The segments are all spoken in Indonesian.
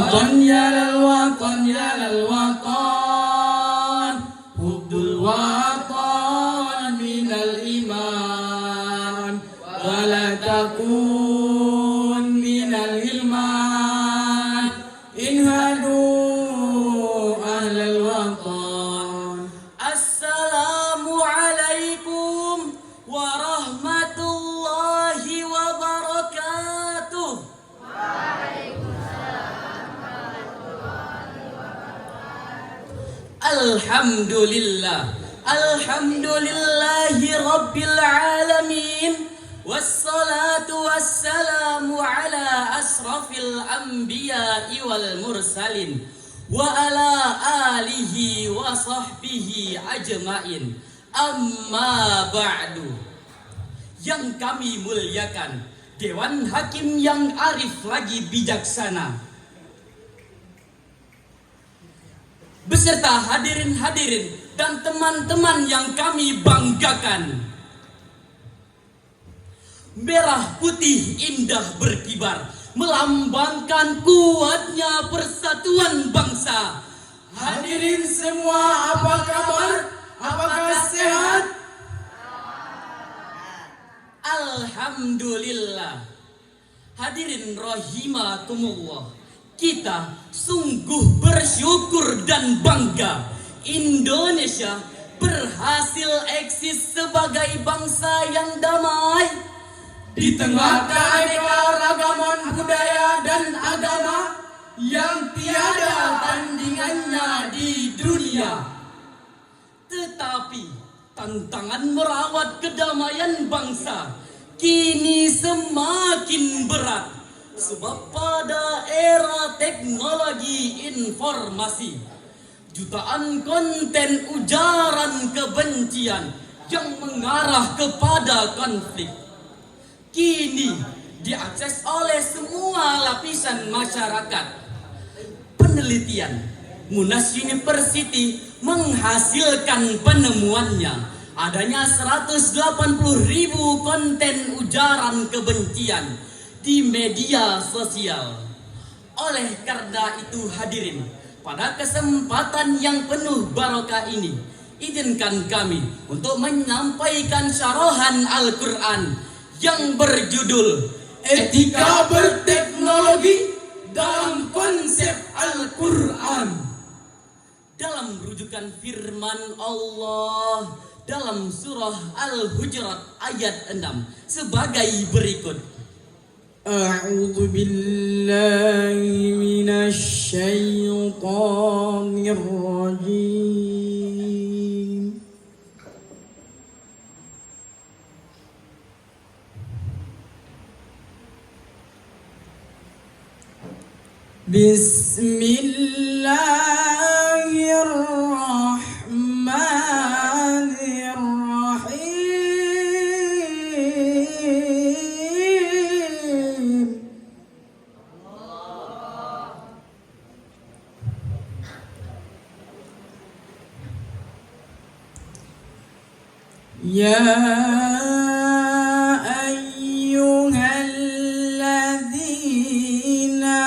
watan ya lal watan ya lal watan, hubbul watan minal iman, wala takun minal ilman, inhadu ahlal watan. Assalamualaikum warahmatullahi wabarakatuh. Alhamdulillah, alhamdulillahi rabbil alamin, wassalatu wassalamu ala asrafil anbiya'i wal mursalin, wa ala alihi wa sahbihi ajma'in. Amma ba'du. Yang kami muliakan Dewan Hakim yang arif lagi bijaksana, beserta hadirin-hadirin dan teman-teman yang kami banggakan. Merah putih indah berkibar, melambangkan kuatnya persatuan bangsa. Hadirin semua, apa kabar? Apakah sehat? Alhamdulillah. Hadirin rahimakumullah, kita sungguh bersyukur dan bangga Indonesia berhasil eksis sebagai bangsa yang damai Di tengah keanekaragaman budaya dan agama yang tiada tandingannya di dunia. Tetapi tantangan merawat kedamaian bangsa kini semakin berat, sebab pada era teknologi informasi, jutaan konten ujaran kebencian yang mengarah kepada konflik kini diakses oleh semua lapisan masyarakat. Penelitian Monash University menghasilkan penemuannya adanya 180.000 konten ujaran kebencian di media sosial. Oleh karena itu hadirin, pada kesempatan yang penuh barokah ini, izinkan kami untuk menyampaikan syarahan Al-Quran yang berjudul Etika berteknologi dalam konsep Al-Quran. dalam rujukan firman Allah dalam surah Al-Hujurat ayat 6 sebagai berikut. A'udzu billahi minasy syaithanir rajim. Bismillahirrahmanirrahim. Ya ayyuhalladzina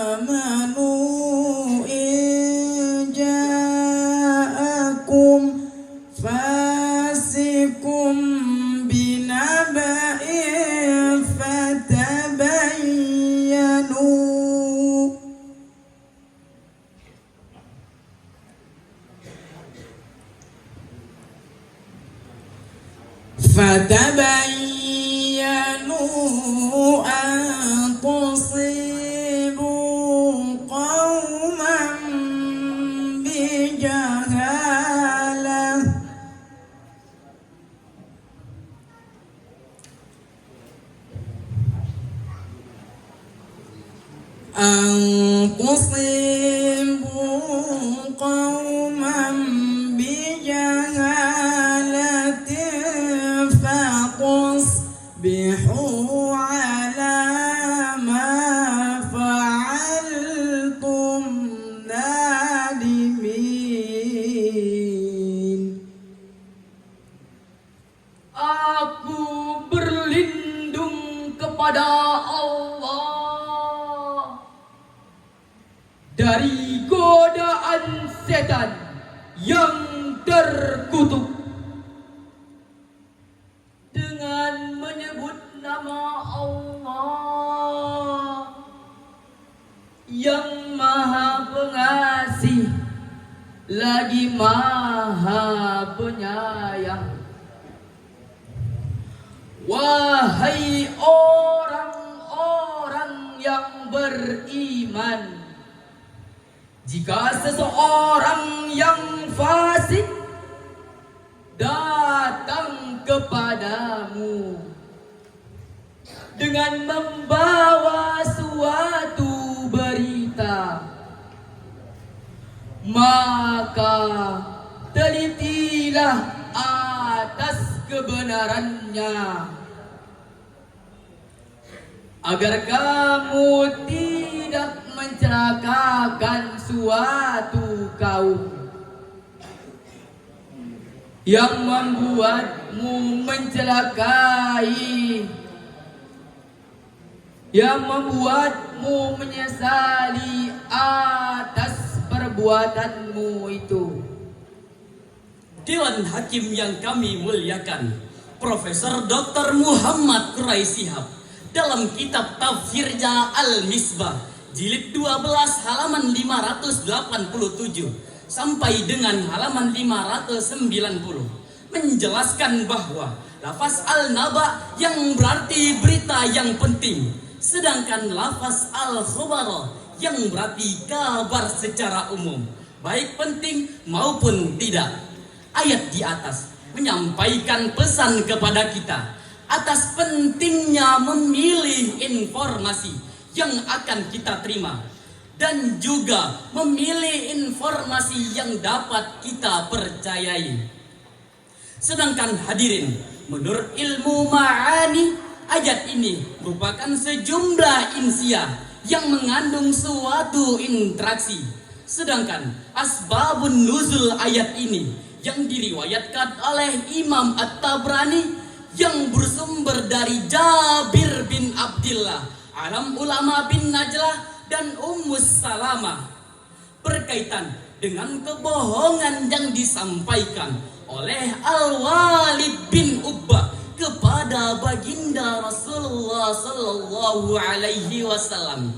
amanu in ja'akum fasikum binaba'in fatabayyanu an tusibu qauman bijahalah فتصبحوا على ما فعلتم نادمين. Aku berlindung kepada Allah dari godaan setan yang terkutuk dengan menyebut nama Allah yang Maha Pengasih lagi Maha Penyayang. Wahai orang-orang yang beriman, jika seseorang yang fasik datang kepadamu dengan membawa suatu berita, maka telitilah atas kebenarannya, agar kamu tidak mencelakakan suatu kaum yang membuatmu menyesali atas perbuatanmu itu. Dewan Hakim yang kami muliakan, Profesor Dr. Muhammad Quraisihab dalam kitab Tafsirnya Al-Misbah jilid 12 halaman 587 sampai dengan halaman 590 menjelaskan bahwa lafaz al-naba yang berarti berita yang penting, sedangkan lafaz al-khabara yang berarti kabar secara umum, baik penting maupun tidak. Ayat di atas menyampaikan pesan kepada kita atas pentingnya memilih informasi yang akan kita terima dan juga memilih informasi yang dapat kita percayai. Sedangkan hadirin, menurut ilmu ma'ani, ayat ini merupakan sejumlah insiah yang mengandung suatu interaksi. Sedangkan asbabun nuzul ayat ini yang diriwayatkan oleh Imam At-Tabrani yang bersumber dari Jabir bin Abdillah, alam ulama bin Najlah, dan Ummus Salamah, berkaitan dengan kebohongan yang disampaikan oleh Al-Walid bin Uqbah kepada baginda Rasulullah sallallahu alaihi wasallam.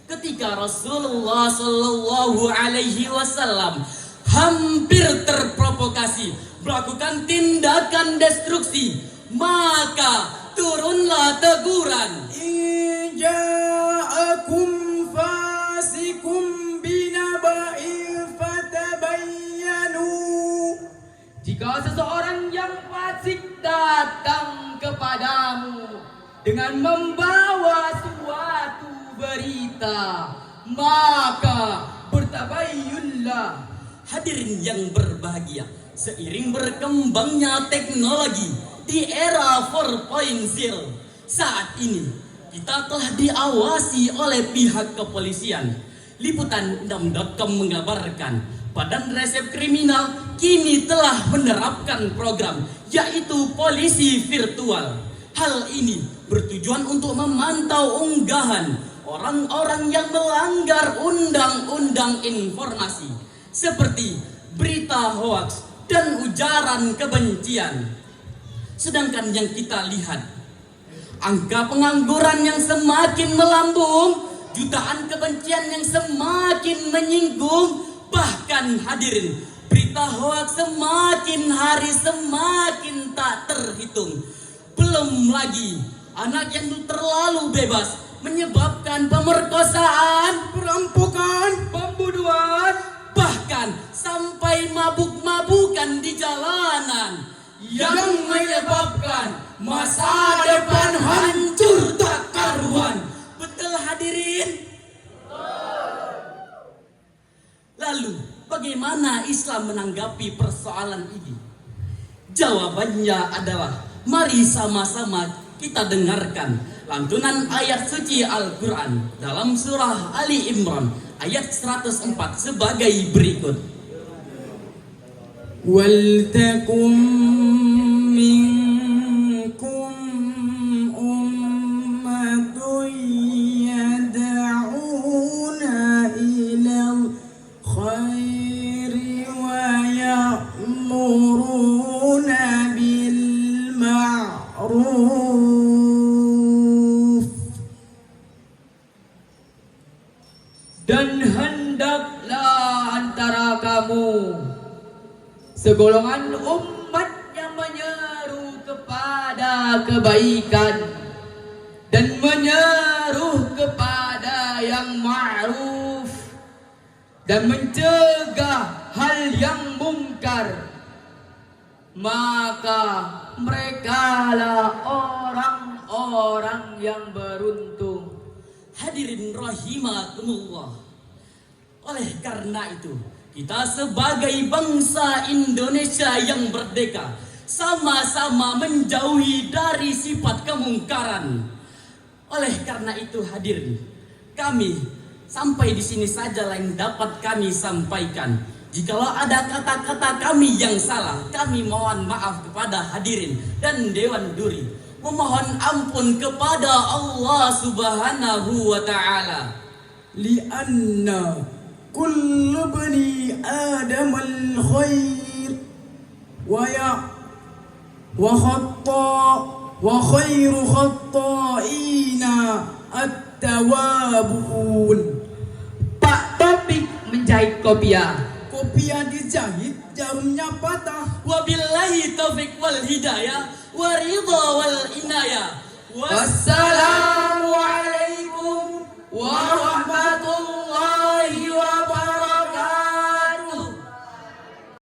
Ketika Rasulullah sallallahu alaihi wasallam hampir terprovokasi melakukan tindakan destruksi, maka turunlah teguran. Ja'akum fasikum binaba'in fatabayyanu. Jika seseorang yang fasik datang kepadamu dengan membawa suatu berita, maka bertabayyunlah. Hadirin yang berbahagia, seiring berkembangnya teknologi di era 4.0 saat ini, kita telah diawasi oleh pihak kepolisian. Liputan 6.com mengabarkan Badan Resep Kriminal kini telah menerapkan program yaitu polisi virtual. Hal ini bertujuan untuk memantau unggahan orang-orang yang melanggar undang-undang informasi seperti berita hoaks dan ujaran kebencian. Sedangkan yang kita lihat, angka pengangguran yang semakin melambung, jutaan kebencian yang semakin menyinggung, bahkan hadirin, berita hoaks semakin hari semakin tak terhitung. Belum lagi anak yang terlalu bebas menyebabkan pemerkosaan, Perampokan, pembunuhan, bahkan sampai mabuk-mabukan di jalanan yang menyebabkan masa depan hancur tak karuan. Betul hadirin? Lalu bagaimana Islam menanggapi persoalan ini? Jawabannya adalah mari sama-sama kita dengarkan lantunan ayat suci Al-Quran dalam surah Ali Imran ayat 104 sebagai berikut. Waltakum minkum ummatun yad'una Dan hendaklah antara kamu segolongan umat yang menyeru kepada kebaikan dan menyeru kepada yang ma'ruf dan mencegah hal yang mungkar, maka merekalah orang-orang yang beruntung. Hadirin rahimakumullah. Oleh karena itu, kita sebagai bangsa Indonesia yang merdeka sama-sama menjauhi dari sifat kemungkaran. Oleh karena itu hadirin, kami sampai di sini saja yang dapat kami sampaikan. Jikalau ada kata-kata kami yang salah, kami mohon maaf kepada hadirin dan Dewan Duri. Memohon ampun kepada Allah Subhanahu wa ta'ala. Lianna kullu bani Adam al-khair wa khairu khatta'ina at-tawabun. Pak Topik menjahit kopiah. Kopiah dijahit, jarumnya patah. Wabillahi taufik wal hidayah wa ridha wal inayah. Wassalamualaikum warahmatullahi